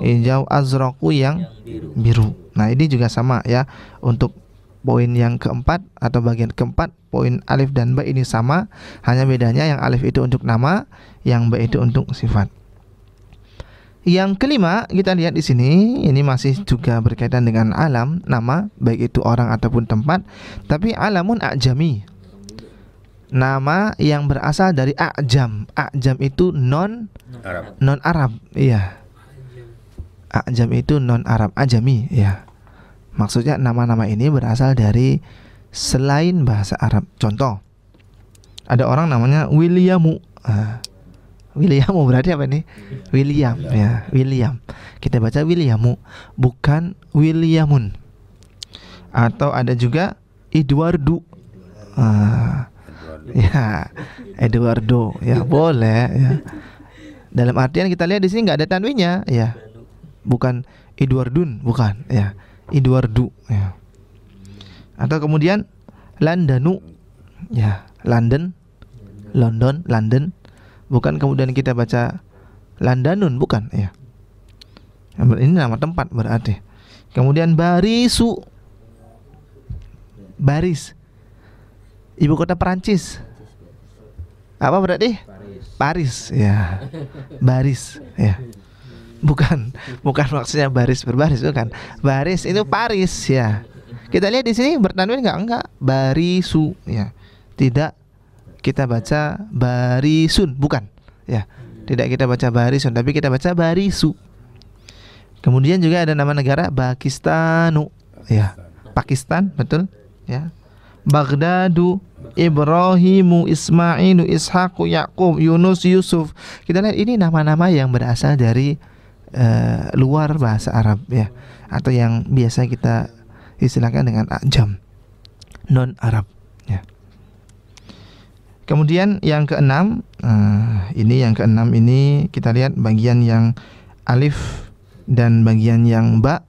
hijau. Azraku, yang biru. Nah, ini juga sama, ya. Untuk poin yang keempat atau bagian keempat, poin alif dan ba ini sama, hanya bedanya yang alif itu untuk nama, yang ba itu untuk sifat. Yang kelima, kita lihat di sini, ini masih juga berkaitan dengan alam, nama, baik itu orang ataupun tempat, tapi alamun a'jami. Nama yang berasal dari a'jam. A'jam itu non Arab, iya. A'jam itu non Arab, ajami, ya. Maksudnya nama-nama ini berasal dari selain bahasa Arab. Contoh, ada orang namanya Williamu. Williamu berarti apa nih? William, ya, William. Kita baca Williamu, bukan Williamun. Atau ada juga Eduardo. Ya, Eduardo, ya, boleh, ya. Dalam artian kita lihat di sini nggak ada tanwinnya, ya. Bukan Eduardun, bukan, ya. Eduardo, ya. Atau kemudian Landanu, ya, London, London. Bukan kemudian kita baca Landanun, bukan, ya. Ini nama tempat berarti. Kemudian Barisu, Baris, ibu kota Perancis. Apa berarti? Paris, ya. Baris, ya. Bukan maksudnya baris berbaris, bukan. Baris itu Paris, ya. Kita lihat di sini bertanwin enggak? Barisu, ya. Tidak kita baca barisun, bukan, ya. Tidak kita baca barisun, tapi kita baca barisu. Kemudian juga ada nama negara Pakistanu, ya. Pakistan, betul, ya. Baghdadu, Ibrahimu, Ismailu, Ishaqu, Yaqub, Yunus, Yusuf. Kita lihat ini nama-nama yang berasal dari luar bahasa Arab, ya, atau yang biasa kita istilahkan dengan a'jam, non Arab, ya. Kemudian yang keenam, ini kita lihat bagian yang alif dan bagian yang ba.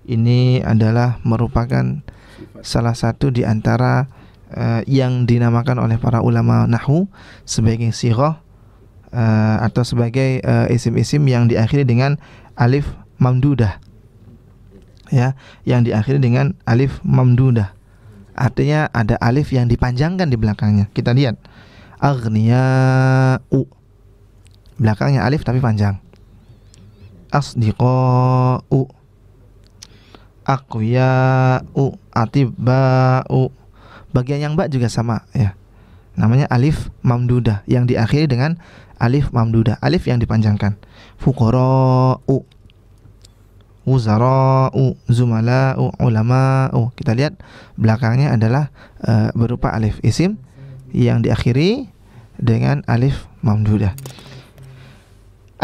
Ini adalah merupakan salah satu di antara yang dinamakan oleh para ulama nahwu sebagai sighah atau sebagai isim-isim yang diakhiri dengan alif mamdudah, ya, yang diakhiri dengan alif mamdudah. Artinya ada alif yang dipanjangkan di belakangnya. Kita lihat aghniya'u, belakangnya alif tapi panjang. Asdiqa'u, aqwiya'u, atibba'u. Bagian yang ba juga sama, ya. Namanya alif mamdudah yang diakhiri dengan alif mamdudah, alif yang dipanjangkan. Fuqara'u, wuzara'u, zumala'u, ulama'u. Kita lihat belakangnya adalah berupa alif isim yang diakhiri dengan alif mamdudah.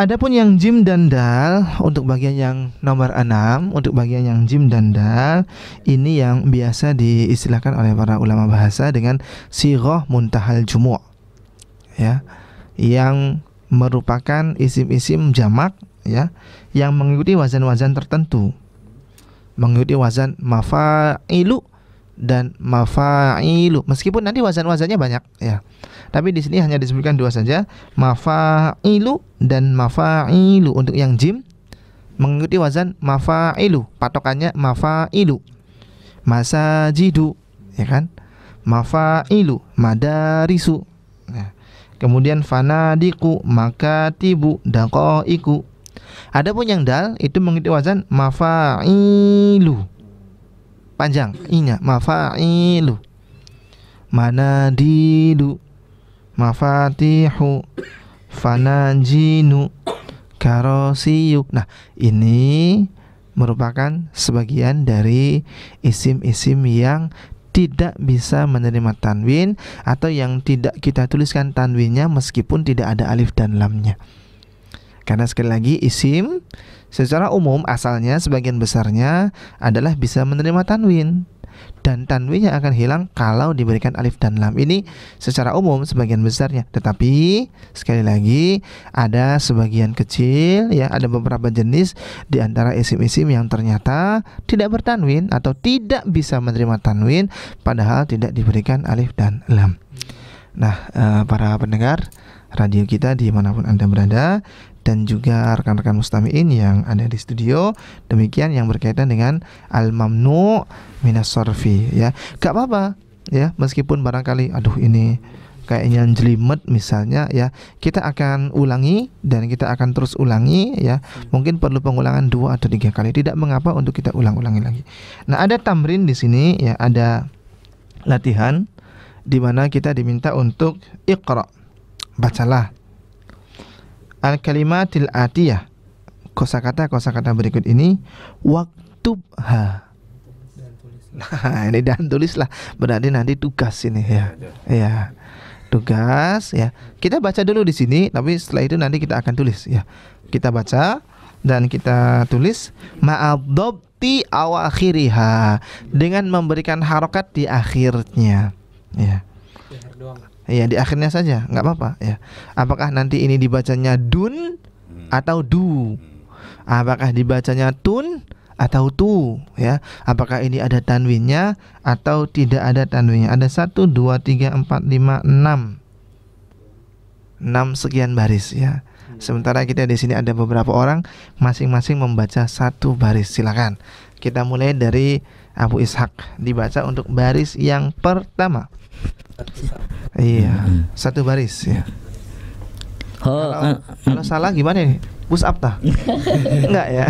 Adapun yang jim dan dal, untuk bagian yang nomor 6, untuk bagian yang jim dan dal, ini yang biasa diistilahkan oleh para ulama bahasa dengan sighah muntahal jumu', ya, yang merupakan isim-isim jamak, ya, yang mengikuti wazan-wazan tertentu. mengikuti wazan mafa'ilu dan mafa'ilu. Meskipun nanti wazan-wazannya banyak ya. Tapi di sini hanya disebutkan dua saja, mafa'ilu dan mafa'ilu. Untuk yang jim mengikuti wazan mafa'ilu, patokannya mafa'ilu. Masajidu, ya kan? Mafa'ilu, madarisu. Nah, kemudian fanadiku, makatibu, daqaiku. Adapun yang dal itu mengikuti wazan mafa'ilu. Panjang inya, mafa'ilu. Manadilu, mafatihu, fanajinu, karosiyu. Nah, ini merupakan sebagian dari isim-isim yang tidak bisa menerima tanwin atau yang tidak kita tuliskan tanwinnya meskipun tidak ada alif dan lamnya. Karena sekali lagi isim secara umum asalnya sebagian besarnya adalah bisa menerima tanwin, dan tanwinnya akan hilang kalau diberikan alif dan lam. Ini secara umum sebagian besarnya. Tetapi sekali lagi ada sebagian kecil ya, ada beberapa jenis di antara isim-isim yang ternyata tidak bertanwin atau tidak bisa menerima tanwin padahal tidak diberikan alif dan lam. Nah, para pendengar radio kita dimanapun Anda berada, dan juga rekan-rekan mustami'in yang ada di studio, demikian yang berkaitan dengan al-mamnu' minas sorfi ya. Gak apa-apa ya, meskipun barangkali aduh ini kayaknya jelimet misalnya ya, kita akan ulangi dan kita akan terus ulangi ya. Mungkin perlu pengulangan 2 atau 3 kali, tidak mengapa untuk kita ulang-ulangi lagi. Nah, ada tamrin di sini ya, ada latihan di mana kita diminta untuk iqra, bacalah al-kalimatil atiyah, kosakata berikut ini, waktubha. Nah, ini dan tulislah, berarti nanti tugas ini ya. Ya, tugas ya. Kita baca dulu di sini, tapi setelah itu nanti kita akan tulis ya. Kita baca dan kita tulis ma'adhabti awakhiriha, dengan memberikan harokat di akhirnya ya. Iya, di akhirnya saja, nggak apa-apa ya. Apakah nanti ini dibacanya dun atau du? Apakah dibacanya tun atau tu ya? Apakah ini ada tanwinnya atau tidak ada tanwinnya? Ada 1, 2, 3, 4, 5, 6 sekian baris ya. Sementara kita di sini ada beberapa orang, masing-masing membaca 1 baris. Silakan. Kita mulai dari Abu Ishaq, dibaca untuk baris yang pertama. Iya, 1 baris ya. Kalau salah gimana nih? Push up tah? Enggak ya.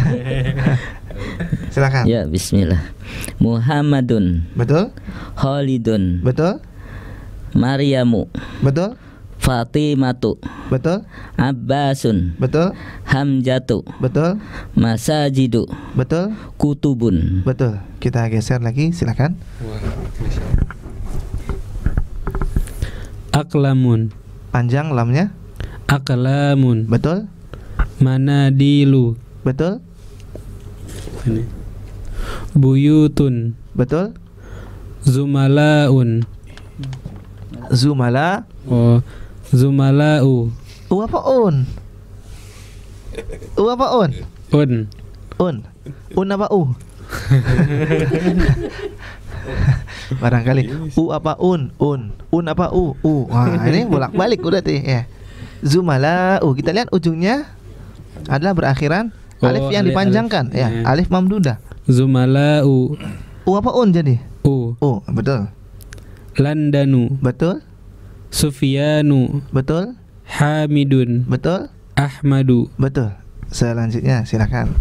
Silakan. Ya, bismillah. Muhammadun. Betul? Khalidun. Betul? Maryamu. Betul? Fatimatu. Betul? Abbasun. Betul? Hamjatu. Betul? Masajidu. Betul? Kutubun. Betul. Kita geser lagi, silakan. Aklamun. Panjang lamnya. Aklamun. Betul? Manadilu. Betul? Ini. Buyutun. Betul? Zumalaun. Zumala. Oh, zumalau. Apa un? Apa un? Un. Un. Un apa u? Barangkali apa un? Un apa u? Wah, ini bolak-balik udah tuh ya. Zumala. Kita lihat ujungnya adalah berakhiran alif yang dipanjangkan ya, alif mamdudah. Zumalau. Apa un jadi? Betul. Landanu. Betul. Sufyanu. Betul. Hamidun. Betul. Ahmadu. Betul. Selanjutnya silakan.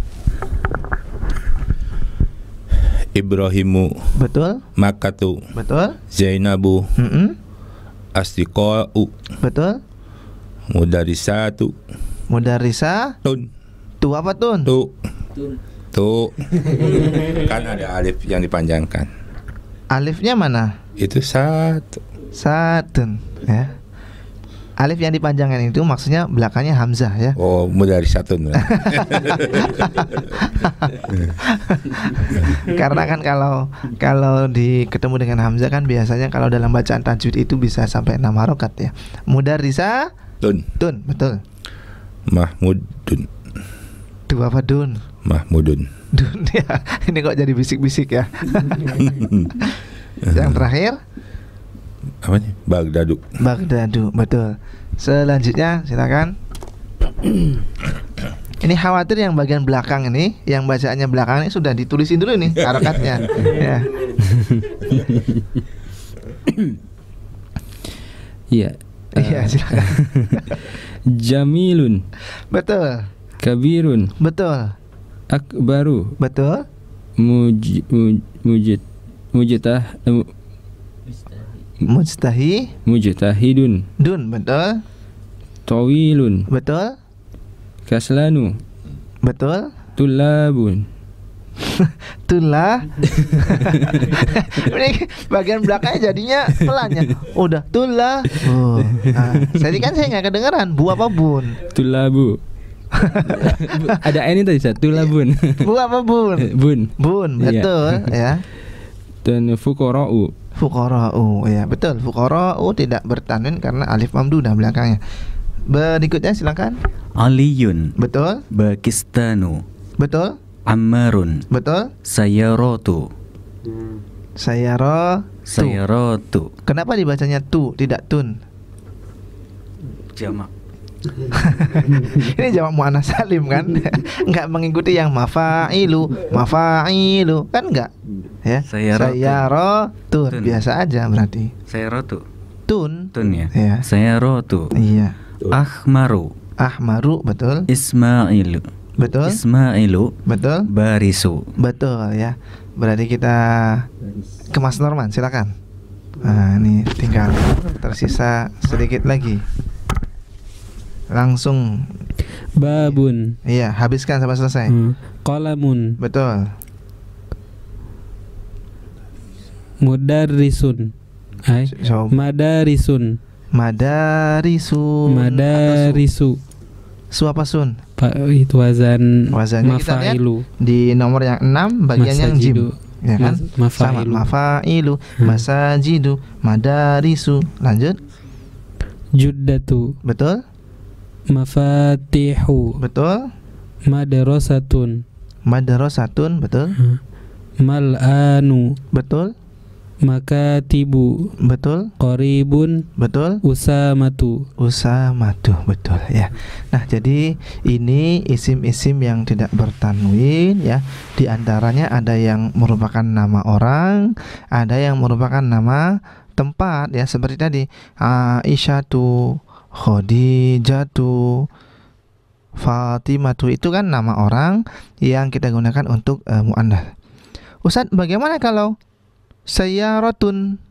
Ibrahimu. Betul. Makatu. Betul. Zainabu. Astiqa'u. Betul. Mudarisatu. Mudarisa. Tun. Tu apa tun? Tu. Kan ada alif yang dipanjangkan. Alifnya mana? Itu satu. Satun ya. Alif yang dipanjangkan itu maksudnya belakangnya hamzah ya. Oh, mudarisatun. Karena kan kalau ketemu dengan hamzah kan biasanya kalau dalam bacaan tajwid itu bisa sampai 6 harokat ya. Mudarisa. Tun, betul. Mahmudun. Dua apa dun? Mahmudun. Dun ya. Ini kok jadi bisik-bisik ya. Yang terakhir Apa nih? Bagdadu. Bagdadu, betul. Selanjutnya silakan. Ini khawatir yang bagian belakang ini, yang bacaannya belakang ini sudah ditulisin dulu nih harokatnya. Ya. Iya. Iya, silakan. Jamilun, Betul. kabirun, Betul. akbaru, Betul. Mujtahi. mujtahidun, Dun, betul. tawilun, Betul. kaslanu, Betul. tulabun. Tulah. Ini bagian belakangnya jadinya pelannya. Udah tulah. Oh. Nah, jadi kan saya nggak kedengeran. Bu apa bun? Tulabu. Ada N tadi Ustaz, tulabun. Bu apa bun? Bun. Bun, Iya. betul ya. Dan fuqara'u. Fuqara'u, ya betul. Fuqara'u tidak bertanwin karena alif mamdudah belakangnya. Berikutnya silakan. Aliyun, Betul. Bakistanu, Betul. Ammarun, Betul. Sayaratu, Sayaratu. Kenapa dibacanya tu tidak tun? Jamak. Ini jamak muannas salim kan? Enggak mengikuti yang mafailu kan enggak? Ya. Sayaratu. Sayaratun Tun. biasa aja berarti. Sayaratu. Tun. Tun ya. Ya. Sayaratu. Iya. Ahmaru, Ahmaru, betul. Ismailu, Betul. Ismailu, Betul. Barisu. Betul ya. Berarti kita ke Mas Norman, silakan. Nah, ini tinggal tersisa sedikit lagi. Langsung. Babun. Iya, habiskan sampai selesai. Qalamun. Betul. Mudarrisun. Hai. So, Madarisun. madarisu. Madarisu. Su apa sun? Pak, itu wazan Wazannya kita lihat mafailu. di nomor yang 6 bagian yang jim. Masajidu. Ya kan? Sama Mafailu. mafailu, masajidu, madarisu. Lanjut. Juddatu. Betul? Mafatihu. Betul? Madrasatun. Madrasatun, betul? Mal'anu. Betul? Makatibu. Betul? Qaribun. Betul? Usamatu. Usamatu, betul ya. Nah, jadi ini isim-isim yang tidak bertanwin ya. Di antaranya ada yang merupakan nama orang, ada yang merupakan nama tempat ya, seperti tadi Aisyatu, Khadijatu, Fatimatu, itu kan nama orang yang kita gunakan untuk muannats. Ustaz, bagaimana kalau sayaratun?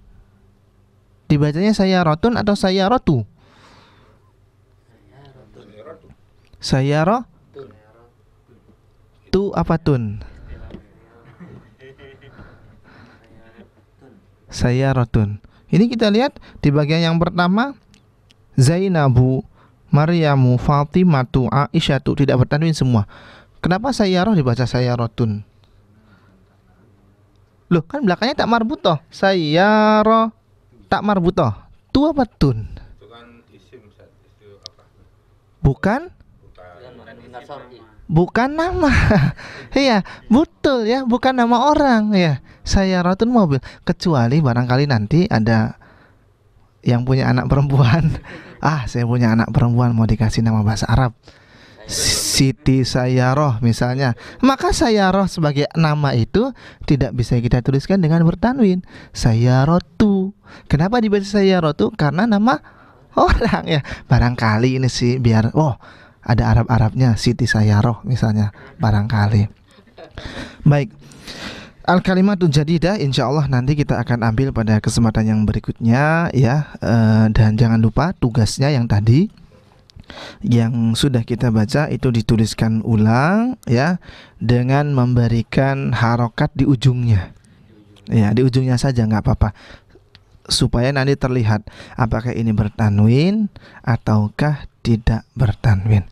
Dibacanya sayaratun atau sayaratu? Sayaro? Tu apa tun? Sayaratun. Ini kita lihat di bagian yang pertama, Zainabu, Maryamu, Fatimatu, Aisyatu, tidak bertanwin semua. Kenapa sayaroh dibaca sayaratun? Loh, kan belakangnya tak marbutoh. Sayyaro tak marbutoh. Tu apa tun? Itu kan isim, itu apa? Bukan? Bukan nama. Iya, betul ya, bukan nama orang ya. Sayyaratun mobil. Kecuali barangkali nanti ada yang punya anak perempuan. Saya punya anak perempuan, mau dikasih nama bahasa Arab, Siti Sayyaroh misalnya. Maka Sayyaroh sebagai nama itu tidak bisa kita tuliskan dengan bertanwin. Sayyarotu. Kenapa dibaca Sayyarotu? Karena nama orang ya. Barangkali ini sih biar ada Arab-Arabnya, Siti Sayyaroh misalnya, barangkali. Baik. Al-kalimatul jadidah insyaallah nanti kita akan ambil pada kesempatan yang berikutnya ya. Dan jangan lupa tugasnya yang tadi yang sudah kita baca itu dituliskan ulang ya, dengan memberikan harokat di ujungnya. Ya, di ujungnya saja nggak apa-apa, supaya nanti terlihat apakah ini bertanwin ataukah tidak bertanwin.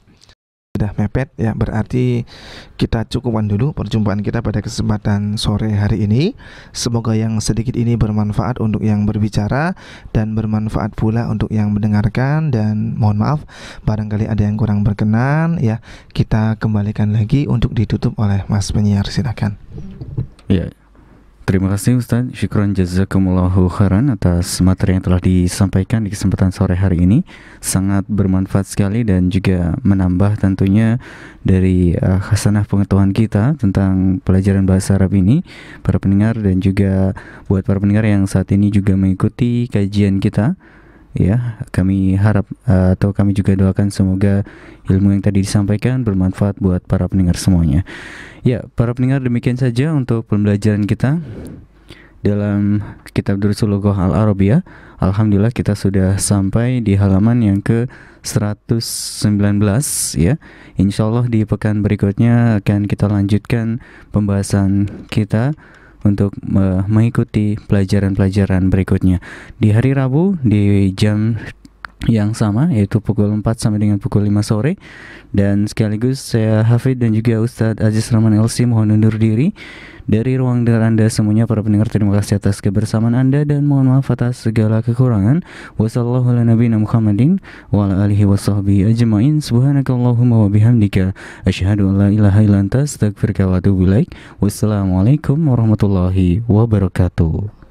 sudah mepet ya, berarti kita cukupkan dulu perjumpaan kita pada kesempatan sore hari ini. Semoga yang sedikit ini bermanfaat untuk yang berbicara dan bermanfaat pula untuk yang mendengarkan, dan mohon maaf barangkali ada yang kurang berkenan ya. Kita kembalikan lagi untuk ditutup oleh Mas penyiar, silakan. Ya. Terima kasih Ustaz, syukran jazakumullahu khairan atas materi yang telah disampaikan di kesempatan sore hari ini. Sangat bermanfaat sekali dan juga menambah tentunya dari khasanah pengetahuan kita tentang pelajaran bahasa Arab ini, para pendengar, dan juga buat para pendengar yang saat ini juga mengikuti kajian kita. Ya, kami harap atau kami juga doakan semoga ilmu yang tadi disampaikan bermanfaat buat para pendengar semuanya. Ya, para pendengar, demikian saja untuk pembelajaran kita dalam kitab Durusul Lughah Al-Arabiyah. Alhamdulillah kita sudah sampai di halaman yang ke 119 ya. Insyaallah di pekan berikutnya akan kita lanjutkan pembahasan kita untuk mengikuti pelajaran-pelajaran berikutnya di hari Rabu di jam yang sama, yaitu pukul 4 sampai dengan pukul 5 sore. Dan sekaligus saya Hafid dan juga Ustadz Aziz Rahman LC mohon undur diri dari ruang dengar Anda semuanya. Para pendengar, terima kasih atas kebersamaan Anda dan mohon maaf atas segala kekurangan. Wassallallahu ala nabiyina Muhammadin wa ala alihi washabbihi ajmain. Subhanakallahumma wa bihamdika asyhadu an la ilaha illa anta astaghfiruka wa atubu ilaik. Wassalamualaikum warahmatullahi wabarakatuh.